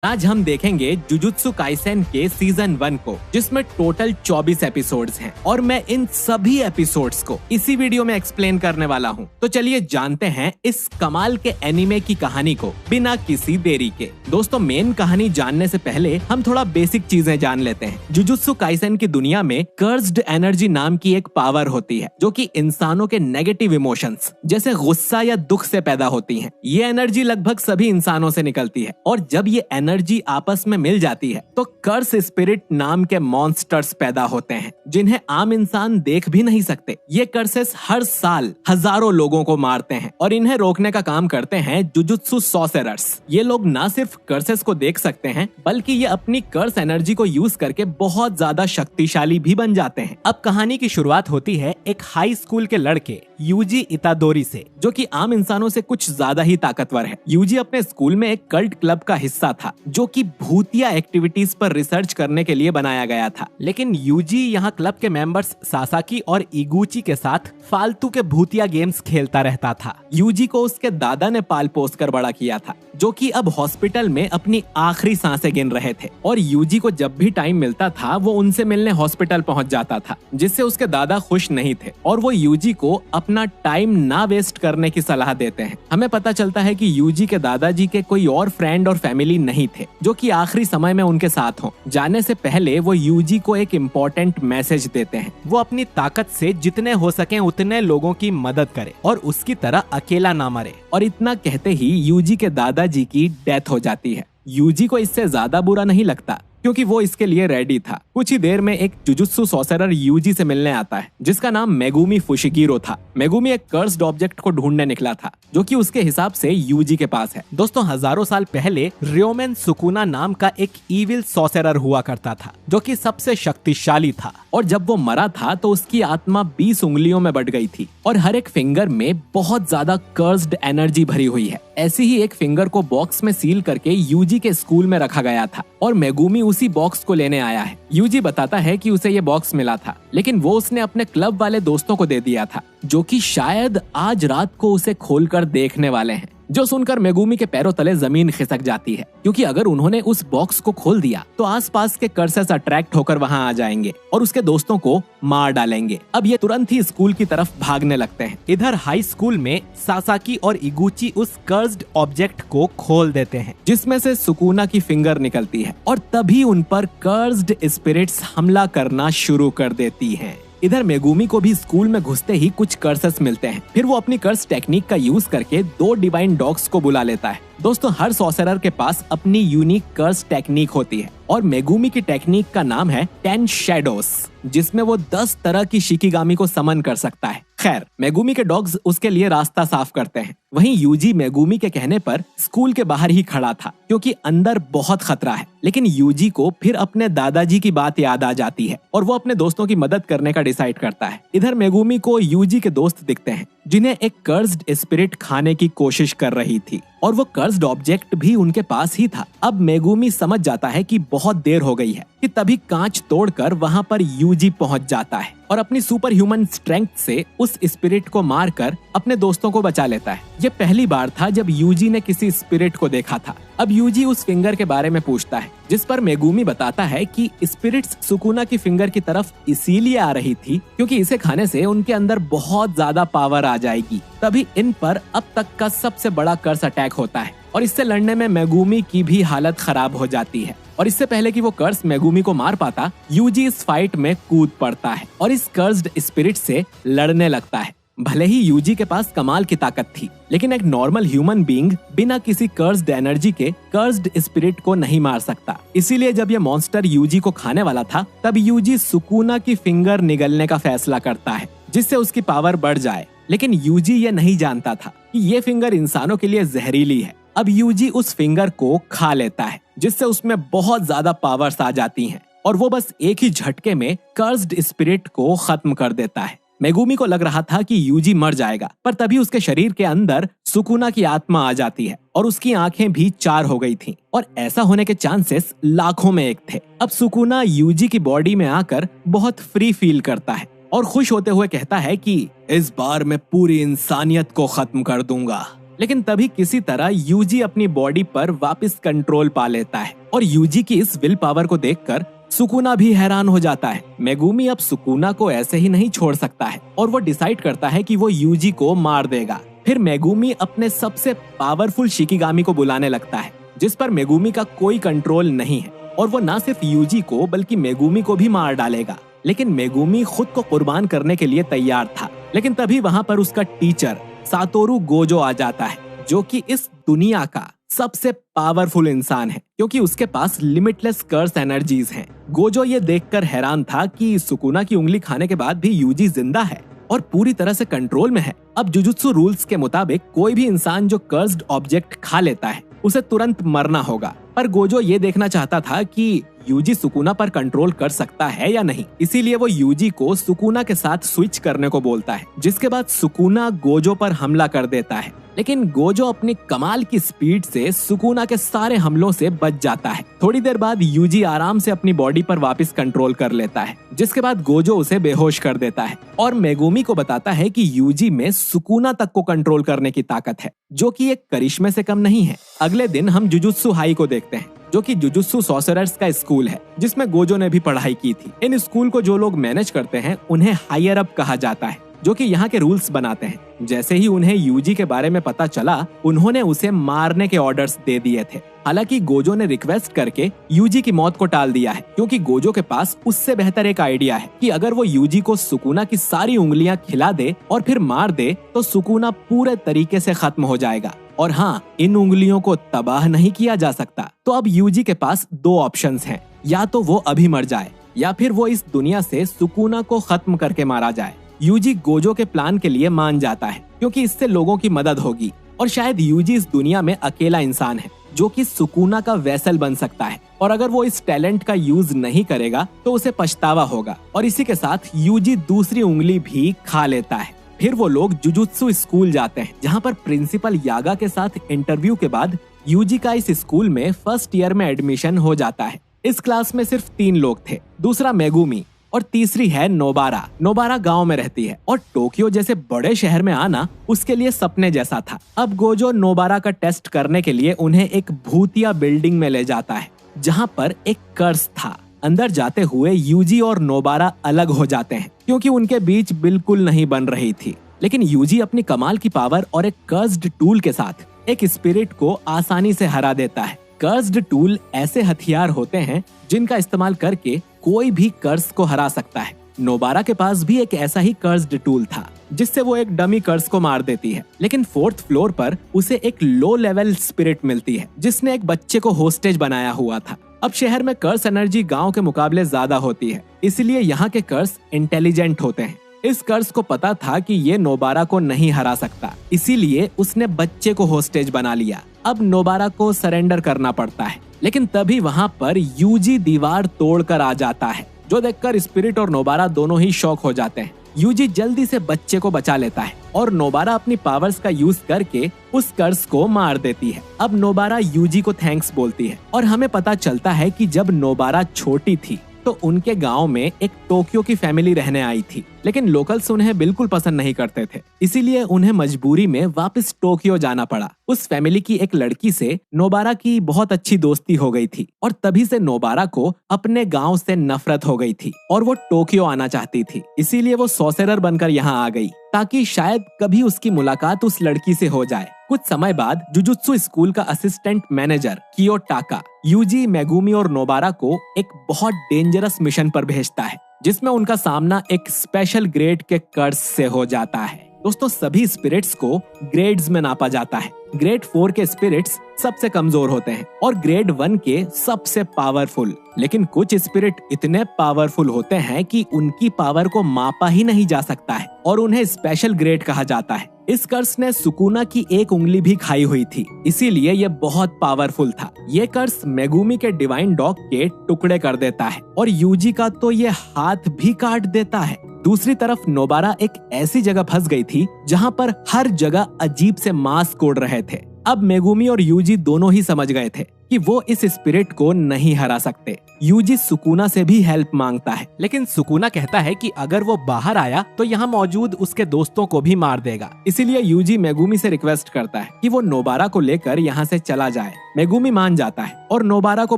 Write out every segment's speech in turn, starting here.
आज हम देखेंगे जुजुत्सु काइसेन के सीजन 1 को, जिसमें टोटल 24 एपिसोड्स हैं और मैं इन सभी एपिसोड्स को इसी वीडियो में एक्सप्लेन करने वाला हूं। तो चलिए जानते हैं इस कमाल के एनिमे की कहानी को बिना किसी देरी के। दोस्तों, मेन कहानी जानने से पहले हम थोड़ा बेसिक चीजें जान लेते हैं। जुजुत्सु काइसेन की दुनिया में कर्स्ड एनर्जी नाम की एक पावर होती है जो कि इंसानों के नेगेटिव इमोशंस जैसे गुस्सा या दुख से पैदा होती है। ये एनर्जी लगभग सभी इंसानों से निकलती है और जब ये एनर्जी आपस में मिल जाती है तो कर्स स्पिरिट नाम के मॉन्स्टर्स पैदा होते हैं जिन्हें आम इंसान देख भी नहीं सकते। ये कर्सेस हर साल हजारों लोगों को मारते हैं और इन्हें रोकने का काम करते हैं जुजुत्सु सॉर्सरर्स। ये लोग ना सिर्फ कर्सेस को देख सकते हैं बल्कि ये अपनी कर्स एनर्जी को यूज करके बहुत ज्यादा शक्तिशाली भी बन जाते हैं। अब कहानी की शुरुआत होती है एक हाई स्कूल के लड़के यूजी इतादोरी से, जो कि आम इंसानों से कुछ ज्यादा ही ताकतवर है। यूजी अपने स्कूल में एक कल्ट क्लब का हिस्सा था जो कि भूतिया एक्टिविटीज पर रिसर्च करने के लिए बनाया गया था। लेकिन यूजी यहाँ क्लब के मेंबर्स सासाकी और इगुची के साथ फालतू के भूतिया गेम्स खेलता रहता था। यूजी को उसके दादा ने पाल पोस कर बड़ा किया था, जो कि अब हॉस्पिटल में अपनी आखिरी सांसें गिन रहे थे और यूजी को जब भी टाइम मिलता था वो उनसे मिलने हॉस्पिटल पहुंच जाता था, जिससे उसके दादा खुश नहीं थे और वो यूजी को अपना टाइम ना वेस्ट करने की सलाह देते हैं। हमें पता चलता है कि यूजी के दादाजी के कोई और फ्रेंड और फैमिली नहीं थे जो कि आखिरी समय में उनके साथ हों। जाने से पहले वो यूजी को एक इम्पोर्टेंट मैसेज देते हैं। वो अपनी ताकत से जितने हो सके उतने लोगों की मदद करे और उसकी तरह अकेला ना मरे। और इतना कहते ही यूजी के दादाजी की डेथ हो जाती है। यूजी को इससे ज्यादा बुरा नहीं लगता क्योंकि वो इसके लिए रेडी था। कुछ ही देर में एक जुजुत्सु सॉर्सरर यूजी से मिलने आता है जिसका नाम मेगुमी फुशिगिरो था। मेगुमी एक कर्स्ड ऑब्जेक्ट को ढूंढने निकला था जो कि उसके हिसाब से यूजी के पास है। दोस्तों, हजारों साल पहले रियोमेन सुकुना नाम का एक इविल सॉर्सरर हुआ करता था जो कि सबसे शक्तिशाली था और जब वो मरा था तो उसकी आत्मा 20 उंगलियों में बट गई थी और हर एक फिंगर में बहुत ज्यादा कर्स्ड एनर्जी भरी हुई है। ऐसी ही एक फिंगर को बॉक्स में सील करके यूजी के स्कूल में रखा गया था और मेगुमी उसी बॉक्स को लेने आया है। यूजी बताता है कि उसे ये बॉक्स मिला था लेकिन वो उसने अपने क्लब वाले दोस्तों को दे दिया था जो कि शायद आज रात को उसे खोलकर देखने वाले हैं। जो सुनकर मेगुमी के पैरों तले जमीन खिसक जाती है क्योंकि अगर उन्होंने उस बॉक्स को खोल दिया तो आसपास के कर्सेस अट्रैक्ट होकर वहां आ जाएंगे और उसके दोस्तों को मार डालेंगे। अब ये तुरंत ही स्कूल की तरफ भागने लगते हैं। इधर हाई स्कूल में सासाकी और इगुची उस कर्स्ड ऑब्जेक्ट को खोल देते हैं जिसमें से सुकुना की फिंगर निकलती है और तभी उन पर कर्स्ड स्पिरिट्स हमला करना शुरू कर देती हैं। इधर मेगुमी को भी स्कूल में घुसते ही कुछ कर्सेस मिलते हैं। फिर वो अपनी कर्स टेक्निक का यूज करके 2 डिवाइन डॉग्स को बुला लेता है। दोस्तों, हर सॉर्सरर के पास अपनी यूनिक कर्स टेक्निक होती है और मेगुमी की टेक्निक का नाम है 10 शैडोस, जिसमें वो 10 तरह की शिकिगामी को समन कर सकता है। खैर, मेगुमी के डॉग्स उसके लिए रास्ता साफ करते हैं। वहीं यूजी मेगुमी के कहने पर स्कूल के बाहर ही खड़ा था क्योंकि अंदर बहुत खतरा है। लेकिन यूजी को फिर अपने दादाजी की बात याद आ जाती है और वो अपने दोस्तों की मदद करने का डिसाइड करता है। इधर मेगुमी को यूजी के दोस्त दिखते हैं जिन्हें एक कर्स्ड स्पिरिट खाने की कोशिश कर रही थी और वो कर्स्ड ऑब्जेक्ट भी उनके पास ही था। अब मेगुमी समझ जाता है कि बहुत देर हो गई है कि तभी कांच तोड़कर वहां पर यूजी पहुंच जाता है और अपनी सुपर ह्यूमन स्ट्रेंथ से उस स्पिरिट को मारकर अपने दोस्तों को बचा लेता है। ये पहली बार था जब यूजी ने किसी स्पिरिट को देखा था। अब यूजी उस फिंगर के बारे में पूछता है जिस पर मेगुमी बताता है कि स्पिरिट्स सुकुना की फिंगर की तरफ इसीलिए आ रही थी क्योंकि इसे खाने से उनके अंदर बहुत ज्यादा पावर आ जाएगी। तभी इन पर अब तक का सबसे बड़ा कर्स अटैक होता है और इससे लड़ने में मेगुमी की भी हालत खराब हो जाती है। और इससे पहले कि वो कर्स मेगुमी को मार पाता, यूजी इस फाइट में कूद पड़ता है और इस कर्स्ड स्पिरिट से लड़ने लगता है। भले ही यूजी के पास कमाल की ताकत थी लेकिन एक नॉर्मल ह्यूमन बीइंग बिना किसी कर्स्ड एनर्जी के कर्स्ड स्पिरिट को नहीं मार सकता। इसीलिए जब ये मॉन्स्टर यूजी को खाने वाला था तब यूजी सुकुना की फिंगर निगलने का फैसला करता है जिससे उसकी पावर बढ़ जाए। लेकिन यूजी ये नहीं जानता था कि ये फिंगर इंसानों के लिए जहरीली है। अब यूजी उस फिंगर को खा लेता है जिससे उसमें बहुत ज्यादा पावर्स आ जाती हैं और वो बस एक ही झटके में कर्स्ड स्पिरिट को खत्म कर देता है। मेगुमी को लग रहा था कि यूजी मर जाएगा, पर तभी उसके शरीर के अंदर सुकुना की आत्मा आ जाती है और उसकी आंखें भी 4 हो गई थीं और ऐसा होने के चांसेस लाखों में एक थे। अब सुकुना यूजी की बॉडी में आकर बहुत फ्री फील करता है और खुश होते हुए कहता है कि इस बार मैं पूरी इंसानियत को खत्म कर दूंगा। लेकिन तभी किसी तरह यूजी अपनी बॉडी पर वापस कंट्रोल पा लेता है और यूजी की इस विल पावर को देखकर सुकुना भी हैरान हो जाता है। मेगुमी अब सुकुना को ऐसे ही नहीं छोड़ सकता है और वो डिसाइड करता है कि वो यूजी को मार देगा। फिर मेगुमी अपने सबसे पावरफुल शिकिगामी को बुलाने लगता है, जिस पर मेगुमी का कोई कंट्रोल नहीं है और वो न सिर्फ यूजी को बल्कि मेगुमी को भी मार डालेगा। लेकिन मेगुमी खुद को कुर्बान करने के लिए तैयार था। लेकिन तभी वहाँ पर उसका टीचर सातोरु गोजो आ जाता है, जो कि इस दुनिया का सबसे पावरफुल इंसान है क्योंकि उसके पास लिमिटलेस कर्स एनर्जीज हैं। गोजो ये देखकर हैरान था कि सुकुना की उंगली खाने के बाद भी यूजी जिंदा है और पूरी तरह से कंट्रोल में है। अब जुजुत्सु रूल्स के मुताबिक कोई भी इंसान जो कर्स्ड ऑब्जेक्ट खा लेता है उसे तुरंत मरना होगा, पर गोजो ये देखना चाहता था कि यूजी सुकुना पर कंट्रोल कर सकता है या नहीं। इसीलिए वो यूजी को सुकुना के साथ स्विच करने को बोलता है, जिसके बाद सुकुना गोजो पर हमला कर देता है। लेकिन गोजो अपनी कमाल की स्पीड से सुकुना के सारे हमलों से बच जाता है। थोड़ी देर बाद यूजी आराम से अपनी बॉडी पर वापस कंट्रोल कर लेता है, जिसके बाद गोजो उसे बेहोश कर देता है और मेगुमी को बताता है कि यूजी में सुकुना तक को कंट्रोल करने की ताकत है, जो कि एक करिश्मे से कम नहीं है। अगले दिन हम जुजुत्सु हाई को देखते हैं, जो कि जुजुत्सु सॉर्सरर्स का स्कूल है, जिसमें गोजो ने भी पढ़ाई की थी। इन स्कूल को जो लोग मैनेज करते हैं उन्हें हायर अप कहा जाता है, जो कि यहाँ के रूल्स बनाते हैं। जैसे ही उन्हें यूजी के बारे में पता चला, उन्होंने उसे मारने के ऑर्डर्स दे दिए थे। हालांकि गोजो ने रिक्वेस्ट करके यूजी की मौत को टाल दिया है, क्योंकि गोजो के पास उससे बेहतर एक आइडिया है कि अगर वो यूजी को सुकुना की सारी उंगलियां खिला दे और फिर मार दे तो सुकुना पूरे तरीके से खत्म हो जाएगा। और हाँ, इन उंगलियों को तबाह नहीं किया जा सकता। तो अब यूजी के पास दो ऑप्शंस हैं, या तो वो अभी मर जाए या फिर वो इस दुनिया से सुकुना को खत्म करके मारा जाए। यूजी गोजो के प्लान के लिए मान जाता है, क्योंकि इससे लोगों की मदद होगी और शायद यूजी इस दुनिया में अकेला इंसान है जो कि सुकुना का वेसल बन सकता है, और अगर वो इस टैलेंट का यूज नहीं करेगा तो उसे पछतावा होगा। और इसी के साथ यूजी दूसरी उंगली भी खा लेता है। फिर वो लोग जुजुत्सु स्कूल जाते हैं, जहाँ पर प्रिंसिपल यागा के साथ इंटरव्यू के बाद यूजी का इस स्कूल में फर्स्ट ईयर में एडमिशन हो जाता है। इस क्लास में सिर्फ 3 लोग थे, दूसरा मेगुमी और तीसरी है नोबारा। नोबारा गांव में रहती है और टोक्यो जैसे बड़े शहर में आना उसके लिए सपने जैसा था। अब गोजो नोबारा का टेस्ट करने के लिए उन्हें एक भूतिया बिल्डिंग में ले जाता है, जहां पर एक कर्स था। अंदर जाते हुए यूजी और नोबारा अलग हो जाते हैं, क्योंकि उनके बीच बिल्कुल नहीं बन रही थी। लेकिन यूजी अपनी कमाल की पावर और एक कर्स्ड टूल के साथ एक स्पिरिट को आसानी से हरा देता है। कर्स्ड टूल ऐसे हथियार होते हैं जिनका इस्तेमाल करके कोई भी कर्स को हरा सकता है। नोबारा के पास भी एक ऐसा ही कर्स्ड टूल था, जिससे वो एक डमी कर्स को मार देती है। लेकिन 4th फ्लोर पर उसे एक लो लेवल स्पिरिट मिलती है, जिसने एक बच्चे को होस्टेज बनाया हुआ था। अब शहर में कर्स एनर्जी गांव के मुकाबले ज्यादा होती है, इसलिए यहाँ के कर्स इंटेलिजेंट होते हैं। इस कर्स को पता था कि ये नोबारा को नहीं हरा सकता, इसीलिए उसने बच्चे को होस्टेज बना लिया। अब नोबारा को सरेंडर करना पड़ता है, लेकिन तभी वहाँ पर यूजी दीवार तोड़कर आ जाता है, जो देखकर स्पिरिट और नोबारा दोनों ही शॉक हो जाते हैं। यूजी जल्दी से बच्चे को बचा लेता है और नोबारा अपनी पावर्स का यूज करके उस कर्स को मार देती है। अब नोबारा यूजी को थैंक्स बोलती है और हमें पता चलता है कि जब नोबारा छोटी थी तो उनके गांव में एक टोक्यो की फैमिली रहने आई थी, लेकिन लोकल्स उन्हें बिल्कुल पसंद नहीं करते थे, इसीलिए उन्हें मजबूरी में वापस टोक्यो जाना पड़ा। उस फैमिली की एक लड़की से नोबारा की बहुत अच्छी दोस्ती हो गई थी और तभी से नोबारा को अपने गांव से नफरत हो गई थी और वो टोक्यो आना चाहती थी। इसीलिए वो सॉर्सरर बनकर यहाँ आ गई, ताकि शायद कभी उसकी मुलाकात उस लड़की से हो जाए। कुछ समय बाद जुजुत्सु स्कूल का असिस्टेंट मैनेजर कियोटाका यूजी, मेगुमी और नोबारा को एक बहुत डेंजरस मिशन पर भेजता है, जिसमें उनका सामना एक स्पेशल ग्रेड के कर्स से हो जाता है। दोस्तों, सभी स्पिरिट्स को ग्रेड्स में नापा जाता है। ग्रेड 4 के स्पिरिट्स सबसे कमजोर होते हैं और ग्रेड 1 के सबसे पावरफुल। लेकिन कुछ स्पिरिट इतने पावरफुल होते हैं कि उनकी पावर को मापा ही नहीं जा सकता है और उन्हें स्पेशल ग्रेड कहा जाता है। इस कर्स ने सुकुना की एक उंगली भी खाई हुई थी, इसीलिए ये बहुत पावरफुल था। ये कर्स मेगुमी के डिवाइन डॉग के टुकड़े कर देता है और यूजी का तो ये हाथ भी काट देता है। दूसरी तरफ नोबारा एक ऐसी जगह फंस गई थी जहाँ पर हर जगह अजीब से मांस कोड़ रहे थे। अब मेगुमी और यूजी दोनों ही समझ गए थे कि वो इस स्पिरिट को नहीं हरा सकते। यूजी सुकुना से भी हेल्प मांगता है, लेकिन सुकुना कहता है कि अगर वो बाहर आया तो यहाँ मौजूद उसके दोस्तों को भी मार देगा। इसीलिए यूजी मेगुमी से रिक्वेस्ट करता है कि वो नोबारा को लेकर यहाँ से चला जाए। मेगुमी मान जाता है और नोबारा को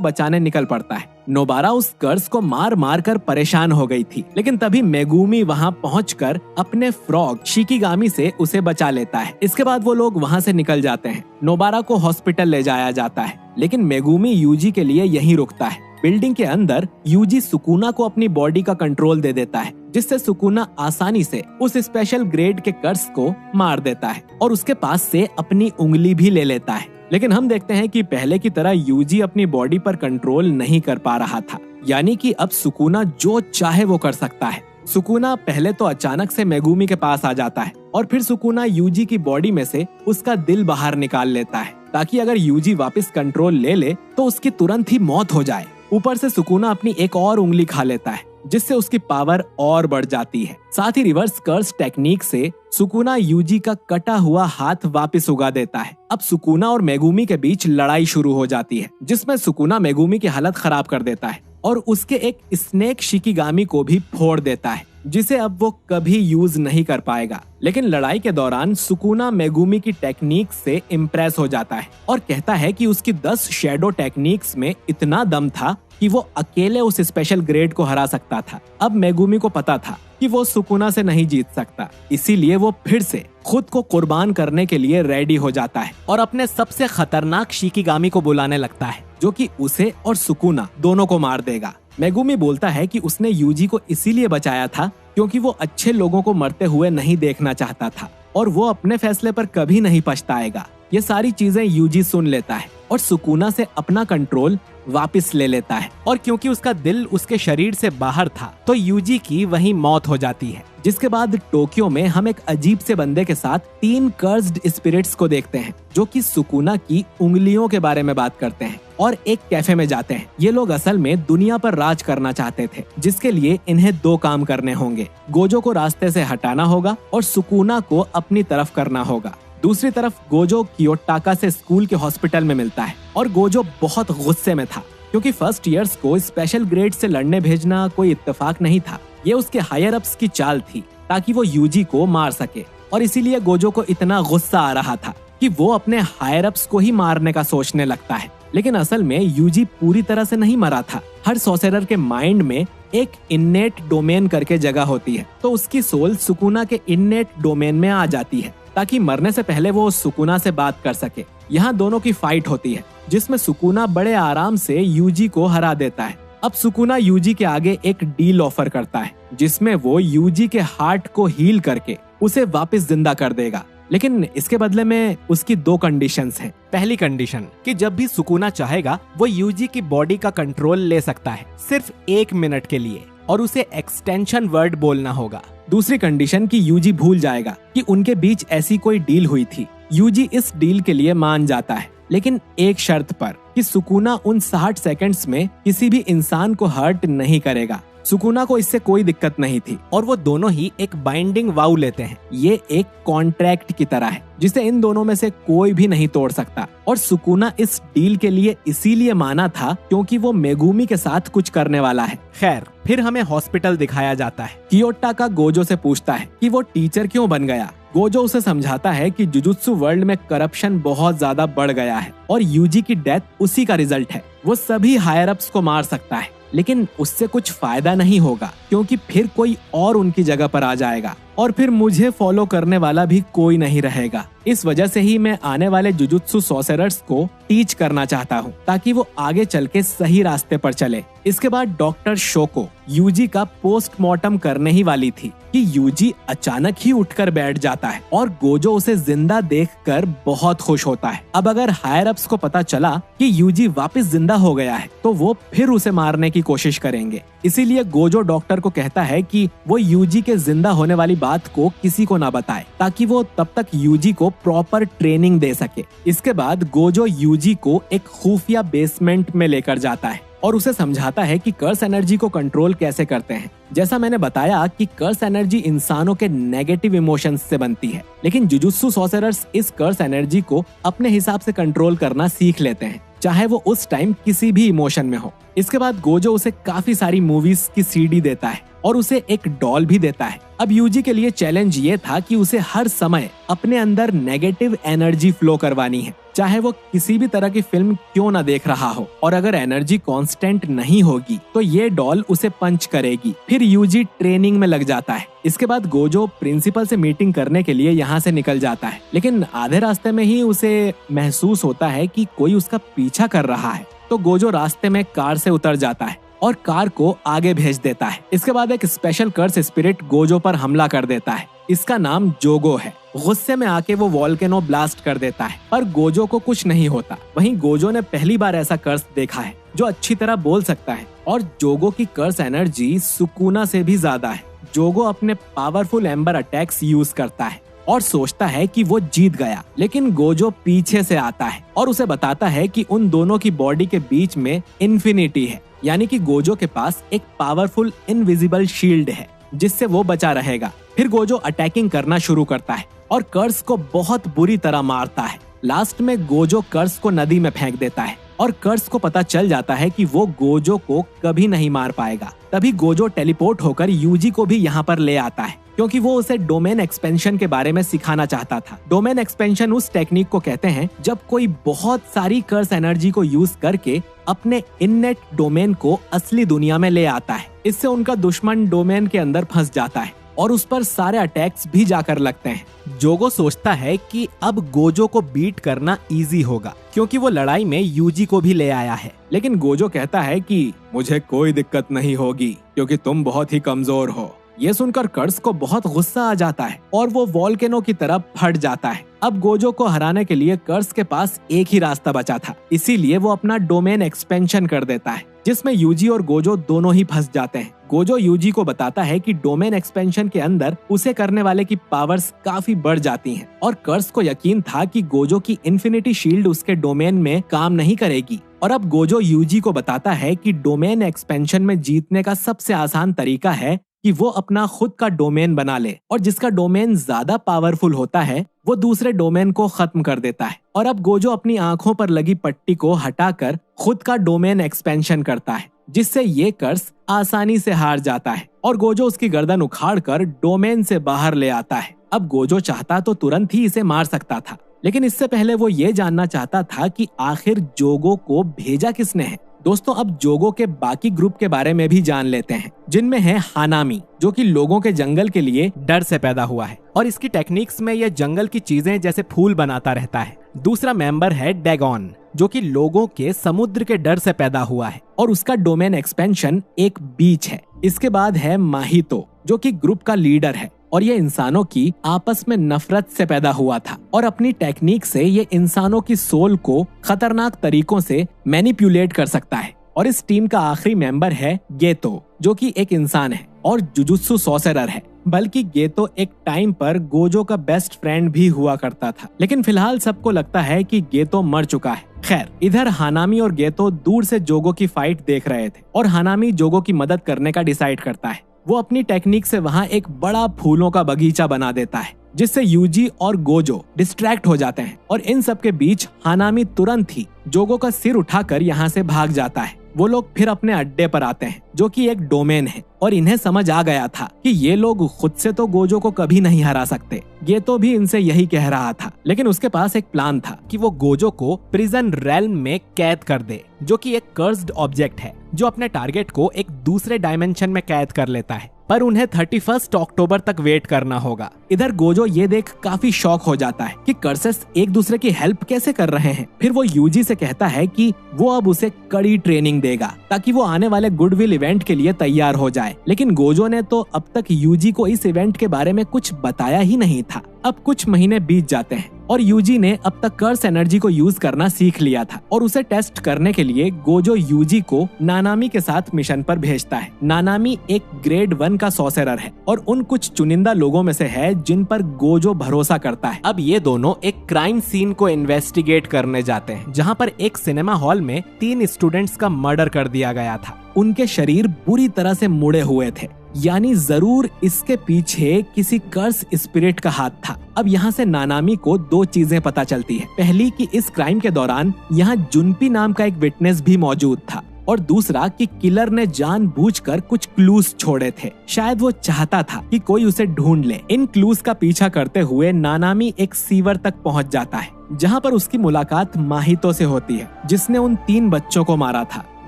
बचाने निकल पड़ता है। नोबारा उस कर्स को मार मार कर परेशान हो गई थी, लेकिन तभी मेगुमी वहाँ पहुंचकर अपने फ्रॉग शिकिगामी से उसे बचा लेता है। इसके बाद वो लोग वहाँ से निकल जाते हैं। नोबारा को हॉस्पिटल ले जाया जाता है, लेकिन मेगुमी यूजी के लिए यहीं रुकता है। बिल्डिंग के अंदर यूजी सुकुना को अपनी बॉडी का कंट्रोल दे देता है, जिससे सुकुना आसानी से उस स्पेशल ग्रेड के कर्स को मार देता है और उसके पास से अपनी उंगली भी ले लेता है। लेकिन हम देखते हैं कि पहले की तरह यूजी अपनी बॉडी पर कंट्रोल नहीं कर पा रहा था, यानी कि अब सुकुना जो चाहे वो कर सकता है। सुकुना पहले तो अचानक से मेगुमी के पास आ जाता है और फिर सुकुना यूजी की बॉडी में से उसका दिल बाहर निकाल लेता है, ताकि अगर यूजी वापस कंट्रोल ले ले तो उसकी तुरंत ही मौत हो जाए। ऊपर से सुकुना अपनी एक और उंगली खा लेता है, जिससे उसकी पावर और बढ़ जाती है। साथ ही रिवर्स कर्स टेक्निक से सुकुना यूजी का कटा हुआ हाथ वापस उगा देता है। अब सुकुना और मेगुमी के बीच लड़ाई शुरू हो जाती है, जिसमें सुकुना मेगुमी की हालत खराब कर देता है और उसके एक स्नेक शिकिगामी को भी फोड़ देता है, जिसे अब वो कभी यूज नहीं कर पाएगा। लेकिन लड़ाई के दौरान सुकुना मेगुमी की टेक्निक से इम्प्रेस हो जाता है और कहता है कि उसकी 10 शैडो टेक्निक्स में इतना दम था कि वो अकेले उस स्पेशल ग्रेड को हरा सकता था। अब मेगुमी को पता था कि वो सुकुना से नहीं जीत सकता, इसीलिए वो फिर से खुद को कुर्बान करने के लिए रेडी हो जाता है और अपने सबसे खतरनाक शिकिगामी को बुलाने लगता है, जो कि उसे और सुकुना दोनों को मार देगा। मेगुमी बोलता है कि उसने यूजी को इसीलिए बचाया था क्योंकि वो अच्छे लोगों को मरते हुए नहीं देखना चाहता था और वो अपने फैसले पर कभी नहीं पछताएगा। ये सारी चीजें यूजी सुन लेता है और सुकुना से अपना कंट्रोल वापस ले लेता है, और क्योंकि उसका दिल उसके शरीर से बाहर था तो यूजी की वहीं मौत हो जाती है। जिसके बाद टोक्यो में हम एक अजीब से बंदे के साथ 3 कर्स्ड स्पिरिट्स को देखते हैं, जो कि सुकुना की उंगलियों के बारे में बात करते हैं और एक कैफे में जाते हैं। ये लोग असल में दुनिया पर राज करना चाहते थे, जिसके लिए इन्हें 2 काम करने होंगे। गोजो को रास्ते से हटाना होगा और सुकुना को अपनी तरफ करना होगा। दूसरी तरफ गोजो कियोटाका से स्कूल के हॉस्पिटल में मिलता है और गोजो बहुत गुस्से में था, क्योंकि फर्स्ट ईयर्स को स्पेशल ग्रेड से लड़ने भेजना कोई इत्तेफाक नहीं था। ये उसके हायर अप्स की चाल थी ताकि वो यूजी को मार सके, और इसीलिए गोजो को इतना गुस्सा आ रहा था कि वो अपने हायर अप्स को ही मारने का सोचने लगता है। लेकिन असल में यूजी पूरी तरह से नहीं मरा था। हर सॉर्सरर के माइंड में एक इन्नेट डोमेन करके जगह होती है, तो उसकी सोल सुकुना के इन्नेट डोमेन में आ जाती है ताकि मरने से पहले वो सुकुना से बात कर सके। यहाँ दोनों की फाइट होती है, जिसमें सुकुना बड़े आराम से यूजी को हरा देता है। अब सुकुना यूजी के आगे एक डील ऑफर करता है, जिसमें वो यूजी के हार्ट को हील करके उसे वापस जिंदा कर देगा। लेकिन इसके बदले में उसकी 2 कंडीशंस हैं। पहली कंडीशन कि जब भी सुकुना चाहेगा वो यूजी की बॉडी का कंट्रोल ले सकता है, सिर्फ 1 मिनट के लिए, और उसे एक्सटेंशन वर्ड बोलना होगा। दूसरी कंडीशन कि यूजी भूल जाएगा कि उनके बीच ऐसी कोई डील हुई थी। यूजी इस डील के लिए मान जाता है, लेकिन एक शर्त पर कि सुकुना उन 60 सेकंड्स में किसी भी इंसान को हर्ट नहीं करेगा। सुकुना को इससे कोई दिक्कत नहीं थी और वो दोनों ही एक बाइंडिंग वाउ लेते हैं। ये एक कॉन्ट्रैक्ट की तरह है जिसे इन दोनों में से कोई भी नहीं तोड़ सकता, और सुकुना इस डील के लिए इसीलिए माना था क्योंकि वो मेगुमी के साथ कुछ करने वाला है। खैर, फिर हमें हॉस्पिटल दिखाया जाता है। कियोटाका गोजो से पूछता है कि वो टीचर क्यों बन गया। गोजो उसे समझाता है कि जुजुत्सु वर्ल्ड में करप्शन बहुत ज्यादा बढ़ गया है और यूजी की डेथ उसी का रिजल्ट है। वो सभी हायर अप्स को मार सकता है, लेकिन उससे कुछ फायदा नहीं होगा क्योंकि फिर कोई और उनकी जगह पर आ जाएगा और फिर मुझे फॉलो करने वाला भी कोई नहीं रहेगा। इस वजह से ही मैं आने वाले जुजुत्सु सॉर्सरर्स को टीच करना चाहता हूँ ताकि वो आगे चल के सही रास्ते पर चले। इसके बाद डॉक्टर शोको यूजी का पोस्टमार्टम करने ही वाली थी कि यूजी अचानक ही उठकर बैठ जाता है और गोजो उसे जिंदा देखकर बहुत खुश होता है। अब अगर हायर अप्स को पता चला कि यूजी वापस जिंदा हो गया है तो वो फिर उसे मारने की कोशिश करेंगे। इसीलिए गोजो डॉक्टर को कहता है कि वो यूजी के जिंदा होने वाली बात को किसी को ना बताए ताकि वो तब तक यूजी को प्रॉपर ट्रेनिंग दे सके। इसके बाद गोजो यूजी को एक खुफिया बेसमेंट में लेकर जाता है और उसे समझाता है कि कर्स एनर्जी को कंट्रोल कैसे करते हैं। जैसा मैंने बताया कि कर्स एनर्जी इंसानों के नेगेटिव इमोशंस से बनती है, लेकिन जुजुत्सु सॉर्सरर्स इस कर्स एनर्जी को अपने हिसाब से कंट्रोल करना सीख लेते हैं। चाहे वो उस टाइम किसी भी इमोशन में हो। इसके बाद गोजो उसे काफी सारी मूवीज की सीडी देता है और उसे एक डॉल भी देता है। अब यूजी के लिए चैलेंज ये था कि उसे हर समय अपने अंदर नेगेटिव एनर्जी फ्लो करवानी है, चाहे वो किसी भी तरह की फिल्म क्यों ना देख रहा हो। और अगर एनर्जी कांस्टेंट नहीं होगी तो ये डॉल उसे पंच करेगी। फिर यूजी ट्रेनिंग में लग जाता है। इसके बाद गोजो प्रिंसिपल से मीटिंग करने के लिए यहाँ से निकल जाता है, लेकिन आधे रास्ते में ही उसे महसूस होता है कि कोई उसका पीछा कर रहा है। तो गोजो रास्ते में कार से उतर जाता है और कार को आगे भेज देता है। इसके बाद एक स्पेशल कर्स स्पिरिट गोजो पर हमला कर देता है। इसका नाम जोगो है। गुस्से में आके वो वोल्केनो ब्लास्ट कर देता है, पर गोजो को कुछ नहीं होता। वहीं गोजो ने पहली बार ऐसा कर्स देखा है जो अच्छी तरह बोल सकता है, और जोगो की कर्स एनर्जी सुकुना से भी ज्यादा है। जोगो अपने पावरफुल एम्बर अटैक्स यूज करता है और सोचता है कि वो जीत गया, लेकिन गोजो पीछे से आता है और उसे बताता है कि उन दोनों की बॉडी के बीच में इन्फिनिटी है, यानी कि गोजो के पास एक पावरफुल इनविजिबल शील्ड है जिससे वो बचा रहेगा। फिर गोजो अटैकिंग करना शुरू करता है और कर्स को बहुत बुरी तरह मारता है। लास्ट में गोजो कर्स को नदी में फेंक देता है और कर्स को पता चल जाता है कि वो गोजो को कभी नहीं मार पाएगा। तभी गोजो टेलीपोर्ट होकर यूजी को भी यहाँ पर ले आता है, क्योंकि वो उसे डोमेन एक्सपेंशन के बारे में सिखाना चाहता था। डोमेन एक्सपेंशन उस टेक्निक को कहते हैं जब कोई बहुत सारी कर्स एनर्जी को यूज करके अपने इननेट डोमेन को असली दुनिया में ले आता है। इससे उनका दुश्मन डोमेन के अंदर फंस जाता है और उस पर सारे अटैक्स भी जाकर लगते हैं। जोगो सोचता है कि अब गोजो को बीट करना इजी होगा, क्योंकि वो लड़ाई में यूजी को भी ले आया है। लेकिन गोजो कहता है कि मुझे कोई दिक्कत नहीं होगी क्योंकि तुम बहुत ही कमजोर हो। ये सुनकर कर्स को बहुत गुस्सा आ जाता है और वो वोल्केनो की तरफ फट जाता है। अब गोजो को हराने के लिए कर्स के पास एक ही रास्ता बचा था, इसीलिए वो अपना डोमेन एक्सपेंशन कर देता है, जिसमें यूजी और गोजो दोनों ही फंस जाते हैं। गोजो यूजी को बताता है कि डोमेन एक्सपेंशन के अंदर उसे करने वाले की पावर्स काफी बढ़ जाती हैं, और कर्स को यकीन था कि गोजो की इन्फिनिटी शील्ड उसके डोमेन में काम नहीं करेगी। और अब गोजो यूजी को बताता है कि डोमेन एक्सपेंशन में जीतने का सबसे आसान तरीका है कि वो अपना खुद का डोमेन बना ले, और जिसका डोमेन ज्यादा पावरफुल होता है वो दूसरे डोमेन को खत्म कर देता है। और अब गोजो अपनी आंखों पर लगी पट्टी को हटाकर खुद का डोमेन एक्सपेंशन करता है, जिससे ये कर्स आसानी से हार जाता है और गोजो उसकी गर्दन उखाड़कर डोमेन से बाहर ले आता है। अब गोजो चाहता तो तुरंत ही इसे मार सकता था, लेकिन इससे पहले वो ये जानना चाहता था कि आखिर जोगो को भेजा किसने है। दोस्तों, अब जोगो के बाकी ग्रुप के बारे में भी जान लेते हैं, जिनमें है हानामी, जो कि लोगों के जंगल के लिए डर से पैदा हुआ है और इसकी टेक्निक्स में यह जंगल की चीजें जैसे फूल बनाता रहता है। दूसरा मेंबर है डैगॉन, जो कि लोगों के समुद्र के डर से पैदा हुआ है और उसका डोमेन एक्सपेंशन एक बीच है। इसके बाद है माहितो, जो कि ग्रुप का लीडर है और ये इंसानों की आपस में नफरत से पैदा हुआ था, और अपनी टेक्निक से ये इंसानों की सोल को खतरनाक तरीकों से मैनिपुलेट कर सकता है। और इस टीम का आखिरी मेंबर है गेतो, जो कि एक इंसान है और जुजुत्सु सॉर्सरर है। बल्कि गेतो एक टाइम पर गोजो का बेस्ट फ्रेंड भी हुआ करता था, लेकिन फिलहाल सबको लगता है कि गेतो मर चुका है। खैर, इधर हानामी और गेतो दूर से जोगो की फाइट देख रहे थे और हानामी जोगो की मदद करने का डिसाइड करता है। वो अपनी टेक्निक से वहाँ एक बड़ा फूलों का बगीचा बना देता है, जिससे यूजी और गोजो डिस्ट्रैक्ट हो जाते हैं। और इन सब के बीच हानामी तुरंत ही जोगो का सिर उठाकर यहाँ से भाग जाता है। वो लोग फिर अपने अड्डे पर आते हैं, जो कि एक डोमेन है, और इन्हें समझ आ गया था कि ये लोग खुद से तो गोजो को कभी नहीं हरा सकते। ये तो भी इनसे यही कह रहा था, लेकिन उसके पास एक प्लान था कि वो गोजो को प्रिजन रेल्म में कैद कर दे, जो कि एक कर्स्ड ऑब्जेक्ट है जो अपने टारगेट को एक दूसरे डायमेंशन में कैद कर लेता है। पर उन्हें 31 अक्टूबर तक वेट करना होगा। इधर गोजो ये देख काफी शॉक हो जाता है कि कर्सेस एक दूसरे की हेल्प कैसे कर रहे हैं। फिर वो यूजी से कहता है कि वो अब उसे कड़ी ट्रेनिंग देगा ताकि वो आने वाले गुडविल इवेंट के लिए तैयार हो जाए। लेकिन गोजो ने तो अब तक यूजी को इस इवेंट के बारे में कुछ बताया ही नहीं था। अब कुछ महीने बीत जाते हैं और यूजी ने अब तक कर्स एनर्जी को यूज करना सीख लिया था, और उसे टेस्ट करने के लिए गोजो यूजी को नानामी के साथ मिशन पर भेजता है। नानामी एक ग्रेड 1 का सॉर्सरर है और उन कुछ चुनिंदा लोगों में से है जिन पर गोजो भरोसा करता है। अब ये दोनों एक क्राइम सीन को इन्वेस्टिगेट करने जाते हैं, जहाँ पर एक सिनेमा हॉल में 3 स्टूडेंट्स का मर्डर कर दिया गया था। उनके शरीर बुरी तरह से मुड़े हुए थे यानी जरूर इसके पीछे किसी कर्स स्पिरिट का हाथ था। अब यहाँ से नानामी को दो चीजें पता चलती है। पहली कि इस क्राइम के दौरान यहाँ जुनपी नाम का एक विटनेस भी मौजूद था, और दूसरा कि किलर ने जानबूझकर कुछ क्लूज छोड़े थे। शायद वो चाहता था कि कोई उसे ढूंढ ले। इन क्लूज का पीछा करते हुए नानामी एक सीवर तक पहुंच जाता है, जहां पर उसकी मुलाकात माहितो से होती है, जिसने उन 3 बच्चों को मारा था।